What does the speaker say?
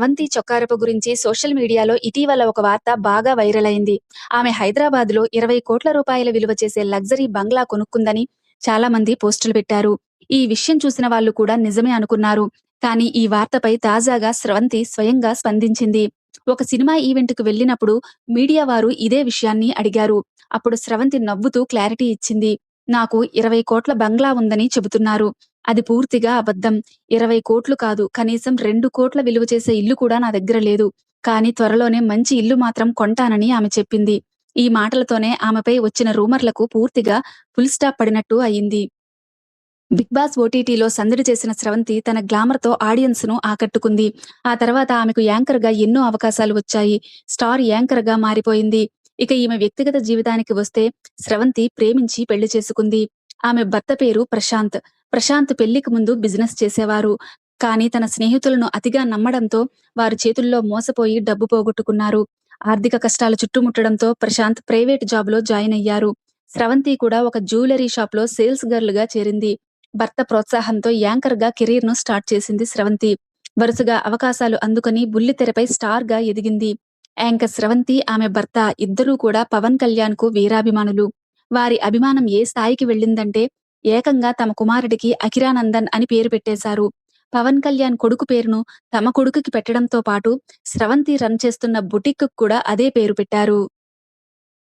స్రవంతి చొక్కారపు గురించి సోషల్ మీడియాలో ఇటీవల ఒక వార్త బాగా వైరల్ అయింది. ఆమె హైదరాబాద్‌లో 20,00,00,000 విలువ చేసే లగ్జరీ బంగ్లా కొనుక్కుందని చాలా మంది పోస్టులు పెట్టారు. ఈ విషయం చూసిన వాళ్ళు కూడా నిజమే అనుకున్నారు. కానీ ఈ వార్తపై తాజాగా స్రవంతి స్వయంగా స్పందించింది. ఒక సినిమా ఈవెంట్‌కి వెళ్ళినప్పుడు మీడియా వారు ఇదే విషయాన్ని అడిగారు. అప్పుడు స్రవంతి నవ్వుతూ క్లారిటీ ఇచ్చింది. నాకు 20,00,00,000 బంగ్లా ఉందని చెబుతున్నారు. అది పూర్తిగా అబద్ధం. 20,00,00,000 కాదు. కనీసం 2,00,00,000 విలువ చేసే ఇల్లు కూడా నా దగ్గర లేదు. కానీ త్వరలోనే మంచి ఇల్లు మాత్రం కొంటానని ఆమె చెప్పింది. ఈ మాటలతోనే ఆమెపై వచ్చిన రూమర్లకు పూర్తిగా ఫుల్ స్టాప్ పడినట్టు అయింది. 'బిగ్ బాస్' ఓటీటీలో సందడి చేసిన స్రవంతి తన గ్లామర్‌తో ఆడియన్స్‌ను ఆకట్టుకుంది. ఆ తర్వాత ఆమెకు యాంకర్‌గా ఎన్నో అవకాశాలు వచ్చాయి. స్టార్ యాంకర్‌గా మారిపోయింది. ఇక ఈమె వ్యక్తిగత జీవితానికి వస్తే స్రవంతి ప్రేమించి పెళ్లి చేసుకుంది. ఆమె భర్త పేరు ప్రశాంత్. ప్రశాంత్ పెళ్లికి ముందు బిజినెస్ చేసేవారు. కానీ తన స్నేహితులను అతిగా నమ్మడంతో వారి చేతుల్లో మోసపోయి డబ్బు పోగొట్టుకున్నారు. ఆర్థిక కష్టాలు చుట్టుముట్టడంతో ప్రశాంత్ ప్రైవేట్ జాబ్‌లో జాయిన్ అయ్యారు. స్రవంతి కూడా ఒక జ్యువెలరీ షాప్‌లో సేల్స్ గర్ల్‌గా చేరింది. భర్త ప్రోత్సాహంతో యాంకర్‌గా కెరీర్‌ను స్టార్ట్ చేసింది స్రవంతి. వరుసగా అవకాశాలు అందుకొని బుల్లితెరపై స్టార్‌గా ఎదిగింది. యాంకర్ స్రవంతి, ఆమె భర్త ఇద్దరూ కూడా పవన్ కళ్యాణ్‌కు వీరాభిమానులు. వారి అభిమానం ఏ స్థాయికి వెళ్ళిందంటే ఏకంగా తమ కుమారుడికి అఖిరానందన్ అని పేరు పెట్టేశారు. పవన్ కళ్యాణ్ కొడుకు పేరును తమ కొడుకుకి పెట్టడంతో పాటు స్రవంతి రన్ చేస్తున్న బుటిక్‌కు కూడా అదే పేరు పెట్టారు.